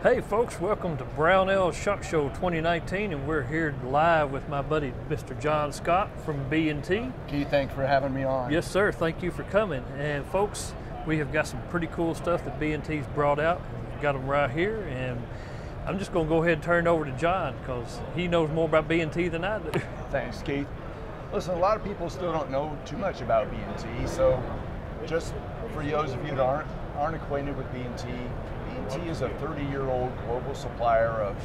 Hey folks, welcome to Brownells SHOT Show 2019, and we're here live with my buddy Mr. Jon Scott from B&T. Keith, thanks for having me on. Yes sir, thank you for coming. And folks, we have got some pretty cool stuff that B&T's brought out. We've got them right here, and I'm just going to go ahead and turn it over to Jon because he knows more about B&T than I do. Thanks, Keith. Listen, a lot of people still don't know too much about B&T, so just for those of you that aren't acquainted with B&T, B&T is a 30-year-old global supplier of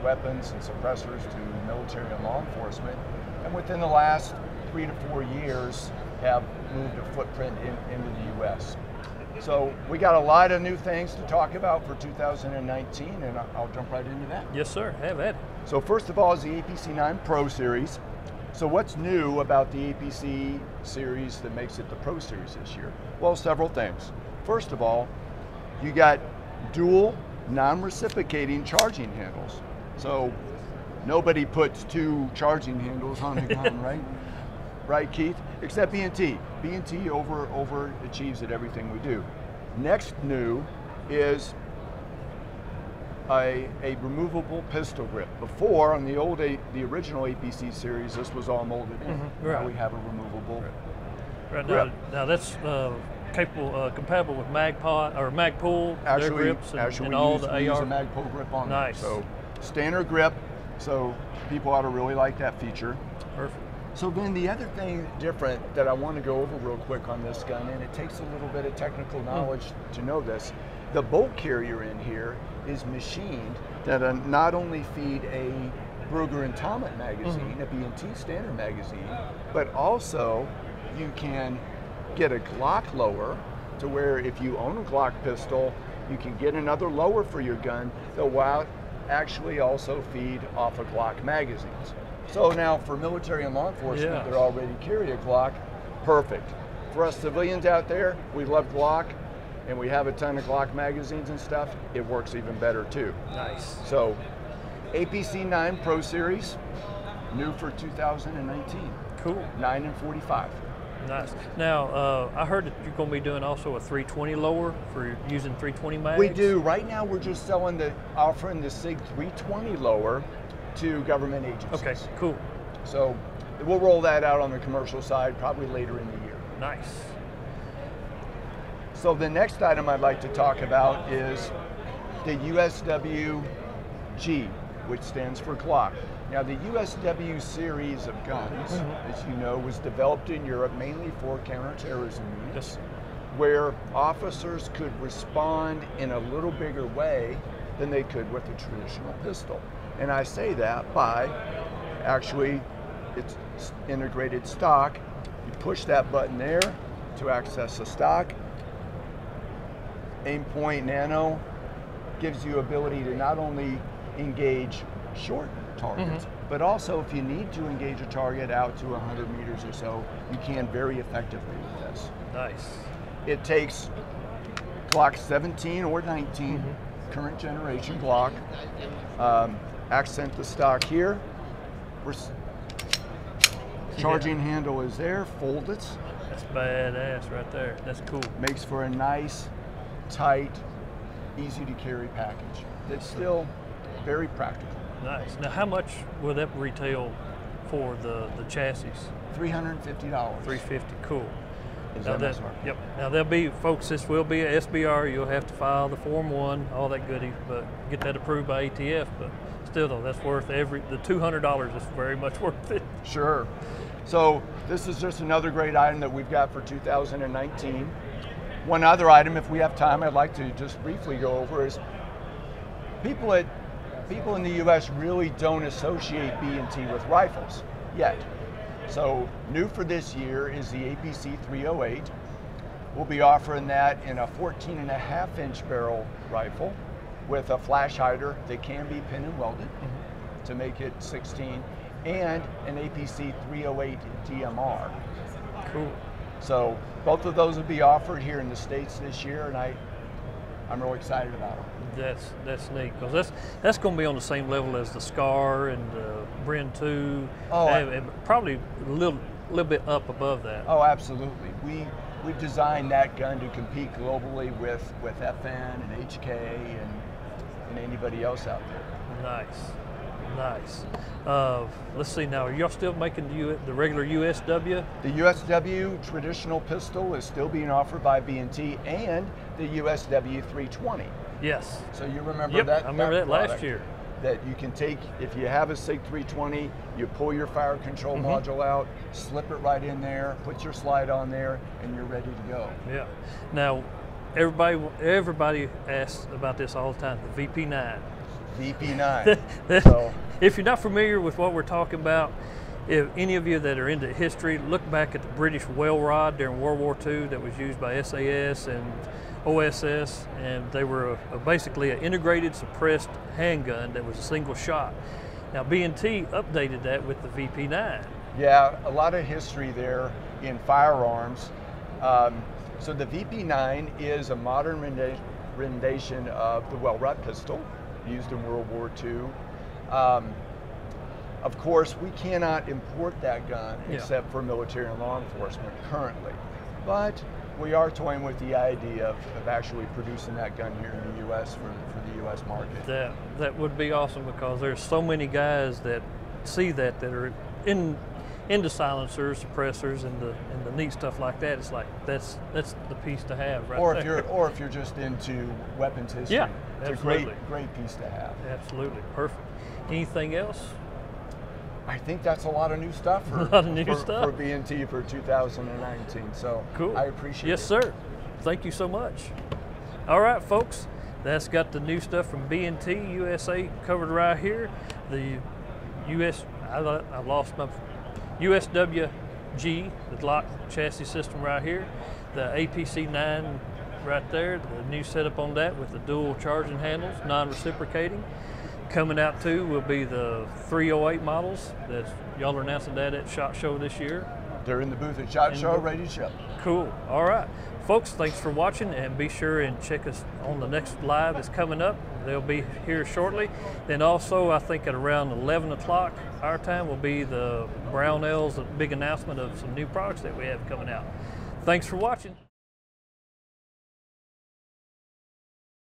weapons and suppressors to military and law enforcement, and within the last 3 to 4 years have moved a footprint into the U.S. So we got a lot of new things to talk about for 2019, and I'll jump right into that. Yes sir, have at it. So first of all is the APC9 Pro series. So what's new about the APC series that makes it the Pro series this year? Well, several things. First of all, you got dual non-reciprocating charging handles. So nobody puts two charging handles on a gun, right? Right, Keith? Except B&T. B&T overachieves at everything we do. Next new is a removable pistol grip. Before, on the original APC series, this was all molded in. Right. Now we have a removable Right grip. now that's compatible with Magpul, their grips, and all the AR. We use a Magpul grip on Nice. it. So standard grip, so people ought to really like that feature. Perfect. So then the other thing different that I want to go over real quick on this gun, and it takes a little bit of technical knowledge to know this, the bolt carrier in here is machined that not only feed a Ruger and Tomet magazine, a B&T standard magazine, but also you can get a Glock lower to where if you own a Glock pistol, you can get another lower for your gun that will actually also feed off of Glock magazines. So now for military and law enforcement that already carry a Glock, perfect. For us civilians out there, we love Glock and we have a ton of Glock magazines and stuff, it works even better too. Nice. So APC9 Pro Series, new for 2019. Cool. 9 and 45. Nice. Now, I heard that you're going to be doing also a 320 lower for using 320 mags. We do. Right now we're just offering the SIG 320 lower to government agencies. Okay, cool. So we'll roll that out on the commercial side probably later in the year. Nice. So the next item I'd like to talk about is the USW-G, which stands for Glock. Now the USW series of guns, as you know, was developed in Europe mainly for counterterrorism units, where officers could respond in a little bigger way than they could with a traditional pistol. And I say that by actually, it's integrated stock. You push that button there to access the stock. Aimpoint Nano gives you ability to not only engage short targets, but also if you need to engage a target out to 100 meters or so, you can very effectively with this. Nice. It takes Glock 17 or 19, current generation Glock, accent the stock here. Charging handle is there, fold it. That's badass right there. That's cool. Makes for a nice, tight, easy to carry package. It's still very practical. Nice. Now, how much will that retail for the chassis? $350. $350. Cool. Now yep. Now there'll be, folks, this will be a SBR. You'll have to file the Form 1, all that goodies, but get that approved by ATF. But still, though, that's worth the $200 is very much worth it. Sure. So this is just another great item that we've got for 2019. One other item, if we have time, I'd like to just briefly go over is people in the U.S. really don't associate B&T with rifles yet. So new for this year is the APC 308. We'll be offering that in a 14.5-inch barrel rifle with a flash hider that can be pin and welded to make it 16, and an APC 308 DMR. Cool. So both of those will be offered here in the States this year, and I'm really excited about them. That's neat, because that's going to be on the same level as the Scar and the Bren 2. And probably a little bit up above that. Oh, absolutely. We designed that gun to compete globally with FN and HK and anybody else out there. Nice, nice. Let's see now, are y'all still making the regular USW? The USW traditional pistol is still being offered by B&T, and the USW-320. Yes. So you remember Yep, that? I remember that last year. That you can take, if you have a SIG 320, you pull your fire control module out, slip it right in there, put your slide on there, and you're ready to go. Yeah. Now, everybody asks about this all the time, the VP9. VP9. So, if you're not familiar with what we're talking about, if any of you that are into history, look back at the British well rod during World War II that was used by SAS and OSS, and they were basically an integrated suppressed handgun that was a single shot. Now B&T updated that with the VP9. yeah, a lot of history there in firearms. So the VP9 is a modern rendition of the well rod pistol used in World War II. Of course, we cannot import that gun except for military and law enforcement currently, but we are toying with the idea of actually producing that gun here in the U.S. for the U.S. market. That would be awesome, because there's so many guys that see that are into silencers, suppressors, and the neat stuff like that. It's like that's the piece to have, right? Or if you're just into weapons history, yeah, it's absolutely. a great piece to have. Absolutely, perfect. Anything else? I think that's a lot of new stuff for B&T for 2019. So cool. I appreciate it. Yes, sir. Thank you so much. All right, folks. That's got the new stuff from B&T USA covered right here. The I lost my USW-G, the lock chassis system right here. The APC9 right there. The new setup on that with the dual charging handles, non-reciprocating. Coming out too will be the 308 models that y'all are announcing that at SHOT Show this year. They're in the booth at SHOT Show, ready to ship. Cool. All right. Folks, thanks for watching, and be sure and check us on the next live that's coming up. They'll be here shortly. Then also, I think at around 11 o'clock our time will be the Brownells, a big announcement of some new products that we have coming out. Thanks for watching.